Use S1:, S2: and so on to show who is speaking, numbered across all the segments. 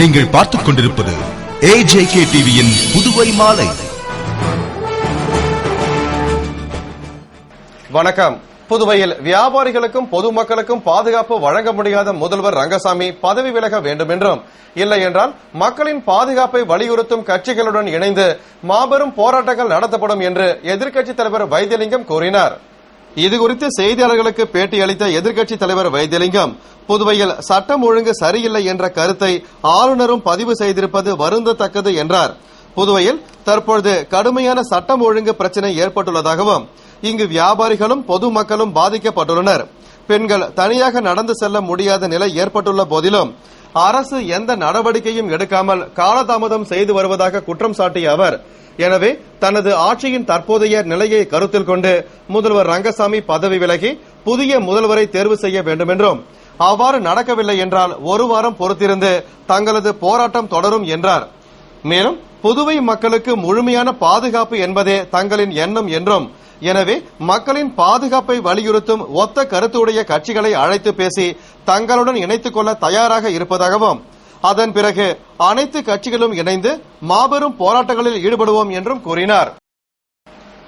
S1: நீங்கள் பார்த்துக் கொண்டிருப்பது AJK டிவியின் புதுவை மாலை.
S2: வணக்கம். புதுவையில் வியாபாரிகளுக்கும் பொதுமக்களுக்கும் பாதுகாப்பு வழங்க முடியாத முதல்வர் ரங்கசாமி பதவி விலக வேண்டும் என்றும், இல்லை என்றால் மக்களின் பாதுகாப்பை வலியுறுத்தும் கட்சிகளுடன் இணைந்து மாபெரும் போராட்டங்கள் நடத்தப்படும் என்று எதிர்க்கட்சித் தலைவர் வைத்தியலிங்கம் கூறினார். இதுகுறித்து செய்தியாளர்களுக்கு பேட்டியளித்த எதிர்க்கட்சித் தலைவர் வைத்தியலிங்கம், புதுவையில் சட்டம் ஒழுங்கு சரியில்லை என்ற கருத்தை ஆளுநரும் பதிவு செய்திருப்பது வருந்தத்தக்கது என்றார். புதுவையில் தற்பொழுது கடுமையான சட்டம் ஒழுங்கு பிரச்சினை ஏற்பட்டுள்ளதாகவும், இங்கு வியாபாரிகளும் பொதுமக்களும் பாதிக்கப்பட்டுள்ளனர். பெண்கள் தனியாக நடந்து செல்ல முடியாத நிலை ஏற்பட்டுள்ள போதிலும் அரசு எந்த நடவடிக்கையும் எடுக்காமல் காலதாமதம் செய்து வருவதாக குற்றம் சாட்டிய அவர், எனவே தனது ஆட்சியின் தற்போதைய நிலையை கருத்தில் கொண்டு முதல்வர் ரங்கசாமி பதவி விலகி புதிய முதல்வரை தேர்வு செய்ய வேண்டும் என்றும், அவ்வாறு நடக்கவில்லை என்றால் ஒரு வாரம் பொறுத்திருந்து தங்களது போராட்டம் தொடரும் என்றார். மேலும் புதுவை மக்களுக்கு முழுமையான பாதுகாப்பு என்பதே தங்களின் எண்ணம் என்றும், எனவே மக்களின் பாதுகாப்பை வலியுறுத்தும் ஒத்த கருத்துடைய கட்சிகளை அழைத்து பேசி தங்களுடன் இணைத்துக் கொள்ள தயாராக இருப்பதாகவும், அதன் பிறகு அனைத்து கட்சிகளும் இணைந்து மாபெரும் போராட்டங்களில் ஈடுபடுவோம் என்றும் கூறினார்.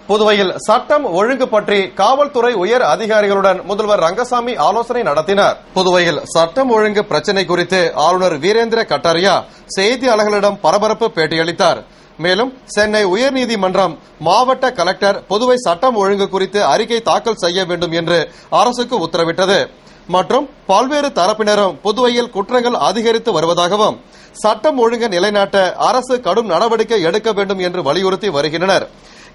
S2: புதுவையில் சட்டம் ஒழுங்கு பற்றி காவல்துறை உயர் அதிகாரிகளுடன் முதல்வர் ரங்கசாமி ஆலோசனை நடத்தினார். புதுவையில் சட்டம் ஒழுங்கு பிரச்சினை குறித்து ஆளுநர் வீரேந்திர கட்டாரியா செய்தியாளர்களிடம் பரபரப்பு பேட்டியளித்தார். மேலும் சென்னை உயர்நீதிமன்றம் மாவட்ட கலெக்டர் புதுவை சட்டம் ஒழுங்கு குறித்து அறிக்கை தாக்கல் செய்ய வேண்டும் என்று அரசுக்கு உத்தரவிட்டது. மற்றும் பல்வேறு தரப்பினரும் புதுவையில் குற்றங்கள் அதிகரித்து வருவதாகவும், சட்டம் ஒழுங்கு நிலைநாட்ட அரசு கடும் நடவடிக்கை எடுக்க வேண்டும் என்று வலியுறுத்தி வருகின்றனர்.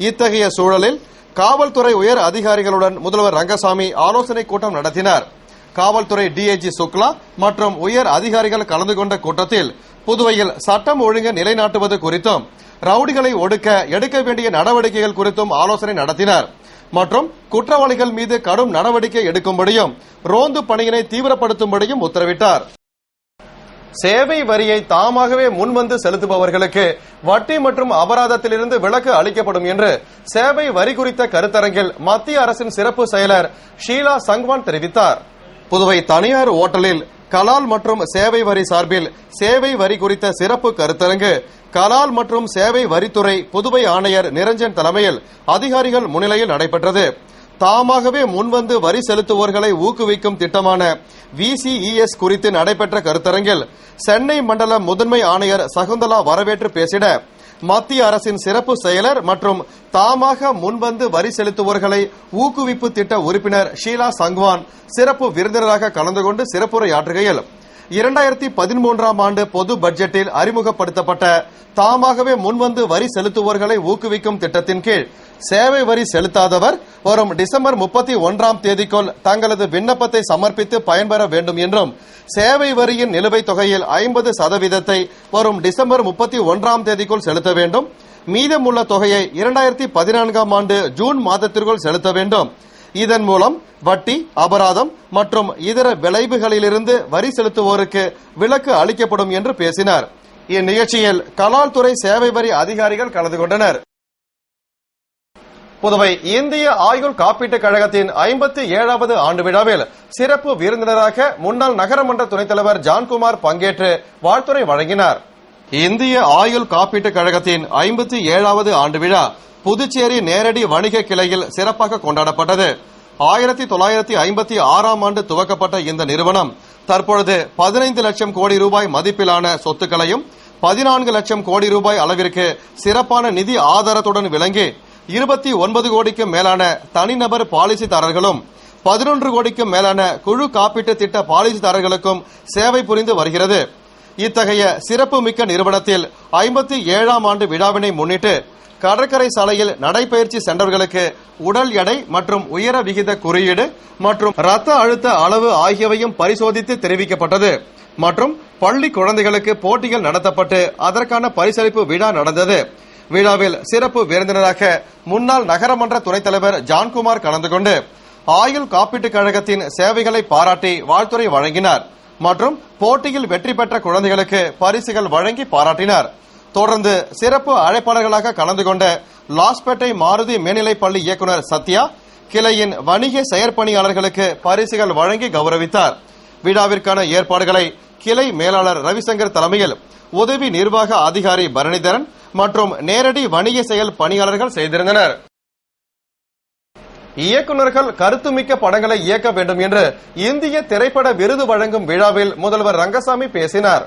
S2: இத்தகைய சூழலில் காவல்துறை உயர் அதிகாரிகளுடன் முதல்வர் ரங்கசாமி ஆலோசனை கூட்டம் நடத்தினார். காவல்துறை டிஐஜி சுக்லா மற்றும் உயர் அதிகாரிகள் கலந்து கொண்ட கூட்டத்தில் புதுவையில் சட்டம் ஒழுங்கு நிலைநாட்டுவது குறித்தும், ரவுடிகளை ஒடுக்க எடுக்க வேண்டிய நடவடிக்கைகள் குறித்தும் ஆலோசனை நடத்தினார். மற்றும் குற்றவாளிகள் மீது கடும் நடவடிக்கை எடுக்கும்படியும் ரோந்து பணியினை தீவிரப்படுத்தும்படியும் உத்தரவிட்டார். சேவை வரியை தாமாகவே முன்வந்து செலுத்துபவர்களுக்கு வட்டி மற்றும் அபராதத்திலிருந்து விலக்கு அளிக்கப்படும் என்று சேவை வரி குறித்த கருத்தரங்கில் மத்திய அரசின் சிறப்பு செயலர் ஷீலா சங்வான் தெரிவித்தார். புதுவை தனியார் ஓட்டலில் கலால் மற்றும் சேவை வரி சார்பில் சேவை வரி குறித்த சிறப்பு கருத்தரங்கு கலால் மற்றும் சேவை வரித்துறை புதுவை ஆணையர் நிரஞ்சன் தலைமையில் அதிகாரிகள் முன்னிலையில் நடைபெற்றது. தாமாகவே முன்வந்து வரி செலுத்துவோர்களை ஊக்குவிக்கும் திட்டமான VCES குறித்து நடைபெற்ற கருத்தரங்கில் சென்னை மண்டல முதன்மை ஆணையர் சகுந்தலா வரவேற்று பேசிட, மத்திய அரசின் சிறப்பு செயலர் மற்றும் தாமாக முன்வந்து வரி செலுத்துவோர்களை ஊக்குவிப்பு திட்ட உறுப்பினர் ஷீலா சங்வான் சிறப்பு விருந்தினராக கலந்து கொண்டு சிறப்புரையாற்றுகையில், 2013ஆம் ஆண்டு பொது பட்ஜெட்டில் அறிமுகப்படுத்தப்பட்ட தாமாகவே முன்வந்து வரி செலுத்துவோர்களை ஊக்குவிக்கும் திட்டத்தின் கீழ் சேவை வரி செலுத்தாதவர் வரும் டிசம்பர் 31ஆம் தேதிக்குள் தங்களது விண்ணப்பத்தை சமர்ப்பித்து பயன்பெற வேண்டும் என்றும், சேவை வரியின் நிலுவைத் தொகையில் 50% வரும் டிசம்பர் 31ஆம் தேதிக்குள் செலுத்த வேண்டும். மீதமுள்ள தொகையை 2014ஆம் ஆண்டு ஜூன் மாதத்திற்குள் செலுத்த வேண்டும். இதன் மூலம் வட்டி, அபராதம் மற்றும் இதர விளைவுகளிலிருந்து வரி செலுத்துவோருக்கு விலக்கு அளிக்கப்படும் என்று பேசினார். இந்நிகழ்ச்சியில் கலால் துறை சேவை வரி அதிகாரிகள் கலந்து கொண்டனர். புதுவை இந்திய ஆயுள் காப்பீட்டுக் கழகத்தின் 57வது ஆண்டு விழாவில் சிறப்பு விருந்தினராக முன்னாள் நகரமன்ற துணைத் தலைவர் ஜான்குமார் பங்கேற்று வாழ்த்துரை வழங்கினார். இந்திய ஆயுள் காப்பீட்டுக் கழகத்தின் 57வது ஆண்டு விழா புதுச்சேரி நேரடி வணிக கிளையில் சிறப்பாக கொண்டாடப்பட்டது. 1956ஆம் ஆண்டு துவக்கப்பட்ட இந்த நிறுவனம் தற்பொழுது 15 லட்சம் கோடி ரூபாய் மதிப்பிலான சொத்துக்களையும் 14 லட்சம் கோடி ரூபாய் அளவிற்கு சிறப்பான நிதி ஆதாரத்துடன் விளங்கி 29 கோடிக்கும் மேலான தனிநபர் பாலிசிதாரர்களும் 11 கோடிக்கும் மேலான குழு காப்பீட்டு திட்ட பாலிசிதாரர்களுக்கும் சேவை புரிந்து வருகிறது. இத்தகைய சிறப்பு மிக்க நிறுவனத்தில் 57ஆம் ஆண்டு விழாவினை முன்னிட்டு கடற்கரை சாலையில் நடைபயிற்சி சென்றவர்களுக்கு உடல் எடை மற்றும் உயர விகித குறியீடு மற்றும் ரத்த அழுத்த அளவு ஆகியவையும் பரிசோதித்து தெரிவிக்கப்பட்டது. மற்றும் பள்ளி குழந்தைகளுக்கு போட்டிகள் நடத்தப்பட்டு அதற்கான பரிசளிப்பு விழா நடந்தது. விழாவில் சிறப்பு விருந்தினராக முன்னாள் நகரமன்ற துணைத் தலைவர் ஜான்குமார் கலந்து கொண்டு ஆயுள் காப்பீட்டுக் கழகத்தின் சேவைகளை பாராட்டி வாழ்த்துரை வழங்கினார். மற்றும் போட்டியில் வெற்றி பெற்ற குழந்தைகளுக்கு பரிசுகள் வழங்கி பாராட்டினார். தொடர்ந்து சிறப்பு அழைப்பாளர்களாக கலந்து கொண்ட லாஸ்பேட்டை மாருதி மேல்நிலைப் பள்ளி இயக்குநர் சத்யா கிளையின் வணிக செயற்பணியாளர்களுக்கு பரிசுகள் வழங்கி கௌரவித்தார். விழாவிற்கான ஏற்பாடுகளை கிளை மேலாளர் ரவிசங்கர் தலைமையில் உதவி நிர்வாக அதிகாரி பரணிதரன் மற்றும் நேரடி வணிக செயல் பணியாளர்கள் செய்திருந்தனர். இயக்குநர்கள் கருத்துமிக்க படங்களை இயக்க வேண்டும் என்று இந்திய திரைப்பட விருது வழங்கும் விழாவில் முதல்வர் ரங்கசாமி பேசினார்.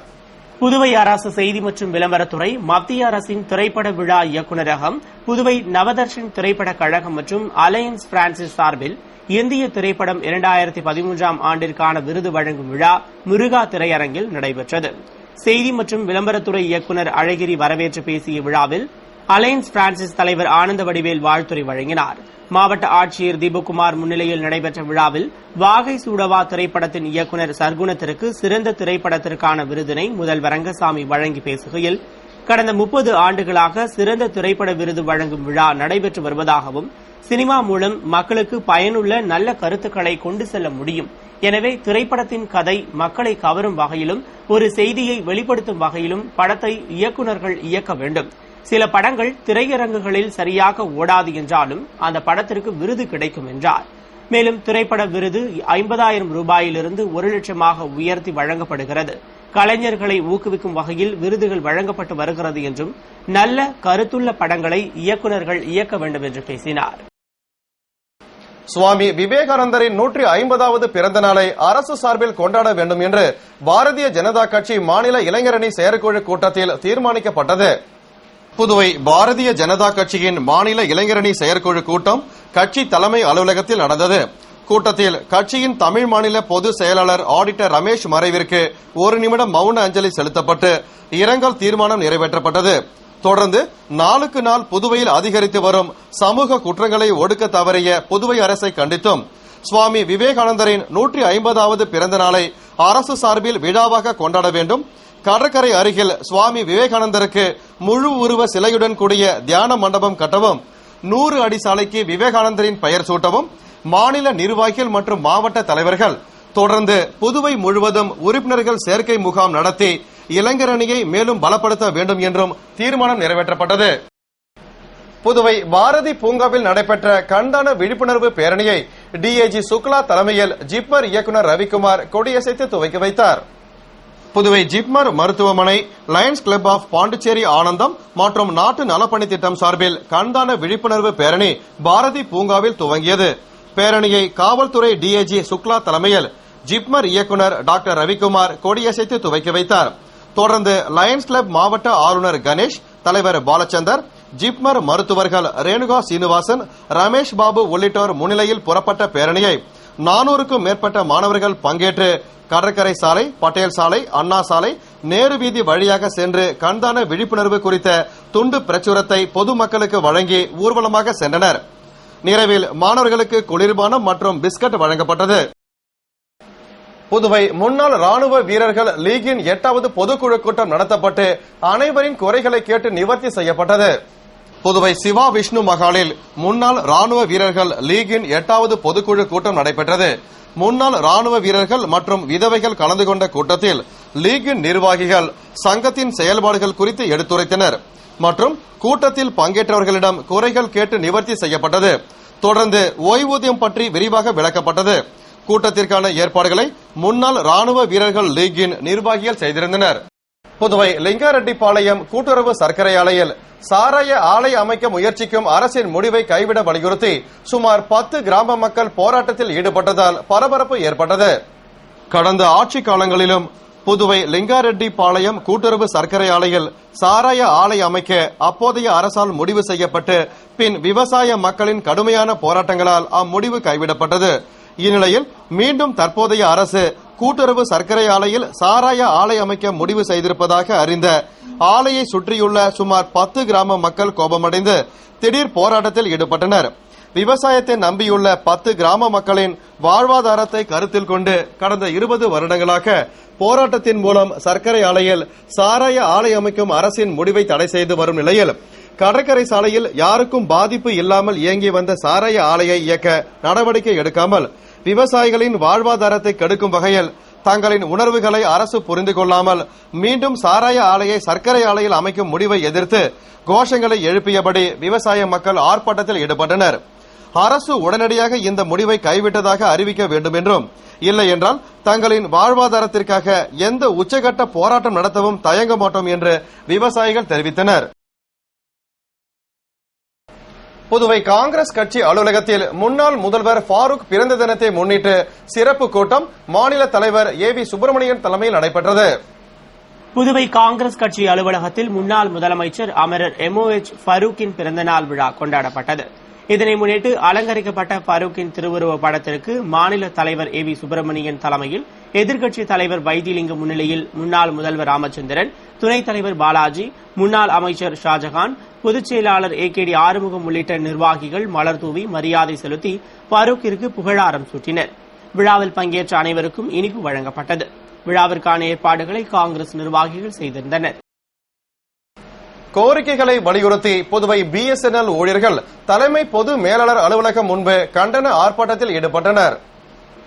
S3: புதுவை அரசு செய்தி மற்றும் விளம்பரத்துறை, மத்திய அரசின் திரைப்பட விழா இயக்குநரகம், புதுவை நவதர்ஷன் திரைப்பட கழகம் மற்றும் அலையன்ஸ் பிரான்சிஸ் சார்பில் இந்திய திரைப்படம் 2013ஆம் ஆண்டிற்கான விருது வழங்கும் விழா முருகா திரையரங்கில் நடைபெற்றது. செய்தி மற்றும் விளம்பரத்துறை இயக்குநர் அழகிரி வரவேற்று பேசிய விழாவில் அலையன்ஸ் பிரான்சிஸ் தலைவர் ஆனந்த வடிவேல் வாழ்த்துரை வழங்கினார். மாவட்ட ஆட்சியர் தீபக்குமார் முன்னிலையில் நடைபெற்ற விழாவில் வாகை சூடவா திரைப்படத்தின் இயக்குநர் சர்க்குணத்திற்கு சிறந்த திரைப்படத்திற்கான விருதினை முதல்வர் ரங்கசாமி வழங்கி பேசுகையில், கடந்த 30 ஆண்டுகளாக சிறந்த திரைப்பட விருது வழங்கும் விழா நடைபெற்று வருவதாகவும், சினிமா மூலம் மக்களுக்கு பயனுள்ள நல்ல கருத்துக்களை கொண்டு செல்ல முடியும். எனவே திரைப்படத்தின் கதை மக்களை கவரும் வகையிலும் ஒரு செய்தியை வெளிப்படுத்தும் வகையிலும் படத்தை இயக்குநர்கள் இயக்க வேண்டும். சில படங்கள் திரையரங்குகளில் சரியாக ஓடாது என்றாலும் அந்த படத்திற்கு விருது கிடைக்கும் என்றார். மேலும் திரைப்பட விருது 50,000 ரூபாயிலிருந்து 1 லட்சமாக உயர்த்தி வழங்கப்படுகிறது. கலைஞர்களை ஊக்குவிக்கும் வகையில் விருதுகள் வழங்கப்பட்டு வருகிறது என்றும், நல்ல கருத்துள்ள படங்களை இயக்குநர்கள் இயக்க வேண்டும் என்று பேசினார்.
S2: சுவாமி விவேகானந்தரின் 150வது பிறந்த நாளை அரசு சார்பில் கொண்டாட வேண்டும் என்று பாரதிய ஜனதா கட்சி மாநில இளைஞரணி செயற்குழு கூட்டத்தில் தீர்மானிக்கப்பட்டது. புதுவை பாரதிய ஜனதா கட்சியின் மாநில இளைஞரணி செயற்குழு கூட்டம் கட்சி தலைமை அலுவலகத்தில் நடந்தது. கூட்டத்தில் கட்சியின் தமிழ் மாநில பொதுச் செயலாளர் ஆடிட்டர் ரமேஷ் மறைவிற்கு 1 நிமிடம் மௌன அஞ்சலி செலுத்தப்பட்டு இரங்கல் தீர்மானம் நிறைவேற்றப்பட்டது. தொடர்ந்து நாளுக்கு நாள் புதுவையில் அதிகரித்து வரும் சமூக குற்றங்களை ஒடுக்க தவறிய புதுவை அரசை கண்டித்தும், சுவாமி விவேகானந்தரின் 150வது பிறந்த நாளை அரசு சார்பில் விழாவாக கொண்டாட வேண்டும், கடற்கரை அருகில் சுவாமி விவேகானந்தருக்கு முழு உருவ சிலையுடன் கூடிய தியான மண்டபம் கட்டவும், 100 அடி சாலைக்கு விவேகானந்தரின் பெயர் சூட்டவும் மாநில நிர்வாகிகள் மற்றும் மாவட்ட தலைவர்கள் தொடர்ந்து புதுவை முழுவதும் உறுப்பினர்கள் சேர்க்கை முகாம் நடத்தி இளைஞரணியை மேலும் பலப்படுத்த வேண்டும் என்றும் தீர்மானம் நிறைவேற்றப்பட்டது. புதுவை பாரதி பூங்காவில் நடைபெற்ற கண்தான விழிப்புணர்வு பேரணியை டிஐஜி சுக்லா தலைமையில் ஜிப்மர் இயக்குநர் ரவிக்குமார் கொடியசைத்து துவக்கி வைத்தார். புதுவை ஜிப்மர் மருத்துவமனை, லயன்ஸ் கிளப் ஆஃப் பாண்டிச்சேரி ஆனந்தம் மற்றும் நாட்டு நலப்பணி திட்டம் சார்பில் கண்தான விழிப்புணர்வு பேரணி பாரதி பூங்காவில் துவங்கியது. பேரணியை காவல்துறை டிஐஜி சுக்லா தலைமையில் ஜிப்மர் இயக்குநர் டாக்டர் ரவிக்குமார் கொடியசைத்து துவக்கி வைத்தார். தொடர்ந்து லயன்ஸ் கிளப் மாவட்ட ஆளுநர் கணேஷ், தலைவர் பாலச்சந்தர், ஜிப்மர் மருத்துவர்கள் ரேணுகா சீனிவாசன், ரமேஷ் பாபு உள்ளிட்டோர் முன்னிலையில் புறப்பட்ட பேரணியை 400க்கும் மேற்பட்ட மாணவர்கள் பங்கேற்று கடற்கரை சாலை, பட்டேல் சாலை, அண்ணா சாலை, நேரு வீதி வழியாக சென்று கண்தான விழிப்புணர்வு குறித்த துண்டு பிரச்சுரத்தை பொதுமக்களுக்கு வழங்கி ஊர்வலமாக சென்றனர். நிறைவில் மாணவர்களுக்கு குளிர்பானம் மற்றும் பிஸ்கட் வழங்கப்பட்டது. புதுவை முன்னாள் ராணுவ வீரர்கள் லீகின் 8வது பொதுக்குழு கூட்டம் நடத்தப்பட்டு அனைவரின் குறைகளை கேட்டு நிவர்த்தி செய்யப்பட்டது. புதுவை சிவா விஷ்ணு மகாலில் முன்னாள் ராணுவ வீரர்கள் லீகின் 8வது பொதுக்குழு கூட்டம் நடைபெற்றது. முன்னாள் ராணுவ வீரர்கள் மற்றும் விதவைகள் கலந்து கொண்ட கூட்டத்தில் லீகின் நிர்வாகிகள் சங்கத்தின் செயல்பாடுகள் குறித்து எடுத்துரைத்தனர் மற்றும் கூட்டத்தில் பங்கேற்றவர்களிடம் குறைகள் கேட்டு நிவர்த்தி செய்யப்பட்டது. தொடர்ந்து ஓய்வூதியம் பற்றி விரிவாக விளக்கப்பட்டது. கூட்டத்திற்கான ஏற்பாடுகளை முன்னாள் ராணுவ வீரர்கள் லீகின் நிர்வாகிகள் செய்திருந்தனர். புதுவை லிங்காரெட்டிப்பாளையம் கூட்டுறவு சர்க்கரை ஆலையில் சாராய ஆலை அமைக்க முயற்சிக்கும் அரசின் முடிவை கைவிட வலியுறுத்தி சுமார் 10 கிராம மக்கள் போராட்டத்தில் ஈடுபட்டதால் பரபரப்பு ஏற்பட்டது. கடந்த ஆட்சி காலங்களிலும் புதுவை லிங்காரெட்டிப்பாளையம் கூட்டுறவு சர்க்கரை ஆலையில் சாராய ஆலை அமைக்க அப்போதைய அரசால் முடிவு செய்யப்பட்டு பின் விவசாய மக்களின் கடுமையான போராட்டங்களால் அம்முடிவு கைவிடப்பட்டது. இந்நிலையில் மீண்டும் தற்போதைய அரசு கூட்டுறவு சர்க்கரை ஆலையில் சாராய ஆலை அமைக்க முடிவு செய்திருப்பதாக அறிந்த ஆலையை சுற்றியுள்ள சுமார் 10 கிராம மக்கள் கோபமடைந்து திடீர் போராட்டத்தில் ஈடுபட்டனர். விவசாயத்தை நம்பியுள்ள 10 கிராம மக்களின் வாழ்வாதாரத்தை கருத்தில் கொண்டு கடந்த 20 வருடங்களாக போராட்டத்தின் மூலம் சர்க்கரை ஆலையில் சாராய ஆலை அமைக்கும் அரசின் முடிவை தடை செய்து வரும் நிலையில் கடற்கரை சாலையில் யாருக்கும் பாதிப்பு இல்லாமல் இயங்கி வந்த சாராய ஆலையை இயக்க நடவடிக்கை எடுக்காமல் விவசாயிகளின் வாழ்வாதாரத்தை கெடுக்கும் வகையில் தங்களின் உணர்வுகளை அரசு புரிந்து கொள்ளாமல் மீண்டும் சாராய ஆலையை சர்க்கரை ஆலையில் அமைக்கும் முடிவை எதிர்த்து கோஷங்களை எழுப்பியபடி விவசாய மக்கள் ஆர்ப்பாட்டத்தில் ஈடுபட்டனர். அரசு உடனடியாக இந்த முடிவை கைவிட்டதாக அறிவிக்க வேண்டும் என்றும் இல்லை என்றால் தங்களின் வாழ்வாதாரத்திற்காக எந்த உச்சகட்ட போராட்டம் நடத்தவும் தயங்க மாட்டோம் என்று விவசாயிகள் தெரிவித்தனர். புதுவை காங்கிரஸ் கட்சி அலுவலகத்தில் முன்னாள் முதல்வர் ஃபாரூக் பிறந்த தினத்தை முன்னிட்டு சிறப்பு கூட்டம் மாநில தலைவர் ஏவி சுப்பிரமணியன் தலைமையில் நடைபெற்றது.
S3: புதுவை காங்கிரஸ் கட்சி அலுவலகத்தில் முன்னாள் முதலமைச்சர் அமரர் MOH ஃபரூக்கின் பிறந்தநாள் விழா கொண்டாடப்பட்டது. இதனை முன்னிட்டு அலங்கரிக்கப்பட்ட ஃபரூக்கின் திருவுருவ படத்திற்கு மாநில தலைவர் ஏவி சுப்பிரமணியன் தலைமையில் எதிர்க்கட்சித் தலைவர் வைத்திலிங்கம் முன்னிலையில் முன்னாள் முதல்வர் ராமச்சந்திரன், துணைத் தலைவர் பாலாஜி, முன்னாள் அமைச்சர் ஷாஜகான், பொதுச் செயலாளர் AKD ஆறுமுகம் உள்ளிட்ட நிர்வாகிகள் மலர் தூவி மரியாதை செலுத்தி ஃபரூக்கிற்கு புகழாரம் சூட்டினர். விழாவில் பங்கேற்ற அனைவருக்கும் இனிப்பு வழங்கப்பட்டது. விழாவிற்கான ஏற்பாடுகளை காங்கிரஸ் நிர்வாகிகள் செய்திருந்தனர்.
S2: கோரிக்கைகளை வலியுறுத்தி புதுவை BSNL ஊழியர்கள் தலைமை பொது மேலாளர் அலுவலகம் முன்பு கண்டன ஆர்ப்பாட்டத்தில் ஈடுபட்டனர்.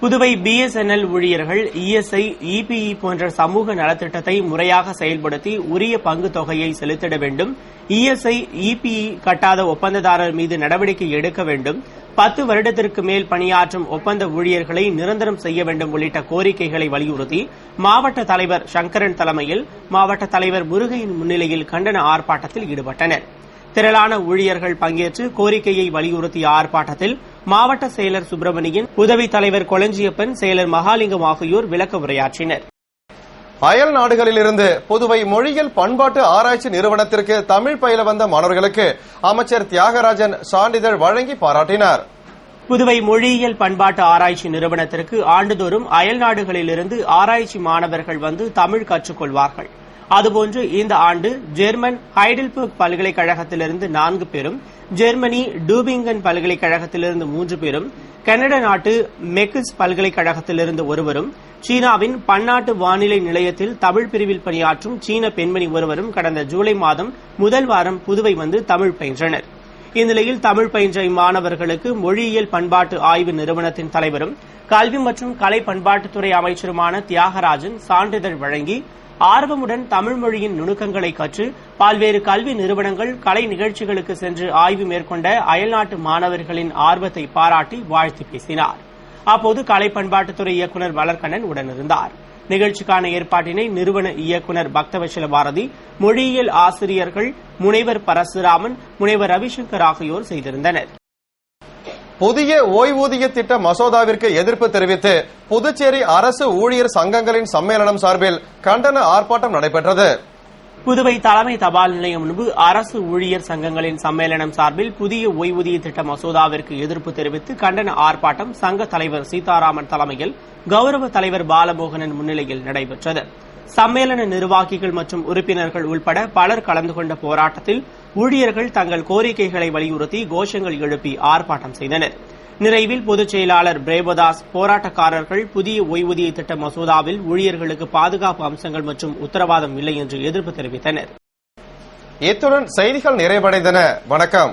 S3: புதுவை BSNL ஊழியர்கள் ESI, EPE போன்ற சமூக நலத்திட்டத்தை முறையாக செயல்படுத்தி உரிய பங்கு தொகையை செலுத்திட வேண்டும், ESI, EPE கட்டாத ஒப்பந்ததாரர் மீது நடவடிக்கை எடுக்க வேண்டும், 10 வருடத்திற்கு மேல் பணியாற்றும் ஒப்பந்த ஊழியர்களை நிரந்தரம் செய்ய வேண்டும் உள்ளிட்ட கோரிக்கைகளை வலியுறுத்தி மாவட்ட தலைவர் சங்கரன் தலைமையில் மாவட்ட தலைவர் முருகையின் முன்னிலையில் கண்டன ஆர்ப்பாட்டத்தில் ஈடுபட்டனர். திரளான ஊழியர்கள் பங்கேற்று கோரிக்கையை வலியுறுத்திய ஆர்ப்பாட்டத்தில் மாவட்ட செயலர் சுப்பிரமணியன், உதவி தலைவர் கொளஞ்சியப்பன், செயலர் மகாலிங்கம் ஆகியோர் விளக்க உரையாற்றினர்.
S2: அயல் நாடுகளிலிருந்து புதுவை மொழியியல் பண்பாட்டு ஆராய்ச்சி நிறுவனத்திற்கு தமிழ் பயில வந்த மாணவர்களுக்கு அமைச்சர் தியாகராஜன் சான்றிதழ் வழங்கி பாராட்டினார்.
S3: புதுவை மொழியியல் பண்பாட்டு ஆராய்ச்சி நிறுவனத்திற்கு ஆண்டுதோறும் அயல் நாடுகளிலிருந்து ஆராய்ச்சி மாணவர்கள் வந்து தமிழ் கற்றுக்கொள்வார்கள். அதுபோன்று இந்த ஆண்டு ஜெர்மன் ஹைடல்பர்க் பல்கலைக்கழகத்திலிருந்து 4 பேரும், ஜெர்மனி டூபிங்கன் பல்கலைக்கழகத்திலிருந்து 3 பேரும், கனடா நாட்டு மெக்கிஸ் பல்கலைக்கழகத்திலிருந்து ஒருவரும், சீனாவின் பன்னாட்டு வானிலை நிலையத்தில் தமிழ் பிரிவில் பணியாற்றும் சீன பெண்மணி ஒருவரும் கடந்த ஜூலை மாதம் முதல் வாரம் புதுவை வந்து தமிழ் பயின்றனர். இந்நிலையில் தமிழ் பயின்ற இம்மாணவர்களுக்கு மொழியியல் பண்பாட்டு ஆய்வு நிறுவனத்தின் தலைவரும் கல்வி மற்றும் கலை பண்பாட்டுத்துறை அமைச்சருமான தியாகராஜன் சான்றிதழ் வழங்கி ஆர்வமுடன் தமிழ் மொழியின் நுணுக்கங்களை கற்று பல்வேறு கல்வி நிறுவனங்கள், கலை நிகழ்ச்சிகளுக்கு சென்று ஆய்வு மேற்கொண்ட அயல்நாட்டு மாணவர்களின் ஆர்வத்தை பாராட்டி வாழ்த்து பேசினார். அப்போது கலை பண்பாட்டுத்துறை இயக்குநர் வளர்கண்ணன் உடனிருந்தார். நிகழ்ச்சிக்கான ஏற்பாட்டினை நிறுவன இயக்குநர் பக்தவச்சல பாரதி, மொழியியல் ஆசிரியர்கள் முனைவர் பரசுராமன், முனைவர் ரவிசங்கர் ஆகியோர் செய்திருந்தனர்.
S2: புதிய ஓய்வூதிய திட்ட மசோதாவிற்கு எதிர்ப்பு தெரிவித்து புதுச்சேரி அரசு ஊழியர் சங்கங்களின் சம்மேளனம் சார்பில் கண்டன ஆர்ப்பாட்டம் நடைபெற்றது.
S3: புதுவை தலைமை தபால் நிலையம் முன்பு அரசு ஊழியர் சங்கங்களின் சம்மேளனம் சார்பில் புதிய ஓய்வூதிய திட்ட மசோதாவிற்கு எதிர்ப்பு தெரிவித்து கண்டன ஆர்ப்பாட்டம் சங்க தலைவர் சீதாராமன் தலைமையில் கௌரவ தலைவர் பாலமோகனன் முன்னிலையில் நடைபெற்றது. சம்மேளன நிர்வாகிகள் மற்றும் உறுப்பினர்கள் உள்பட பலர் கலந்து கொண்ட போராட்டத்தில் ஊழியர்கள் தங்கள் கோரிக்கைகளை வலியுறுத்தி கோஷங்கள் எழுப்பி ஆர்ப்பாட்டம் செய்தனர். நிறைவில் பொதுச் செயலாளர் பிரேமதாஸ், போராட்டக்காரர்கள் புதிய ஓய்வூதிய திட்ட மசோதாவில் ஊழியர்களுக்கு பாதுகாப்பு அம்சங்கள் மற்றும் உத்தரவாதம் இல்லை என்று எதிர்ப்பு தெரிவித்தனர்.
S2: இத்துடன் செய்திகள் நிறைவடைந்தன. வணக்கம்.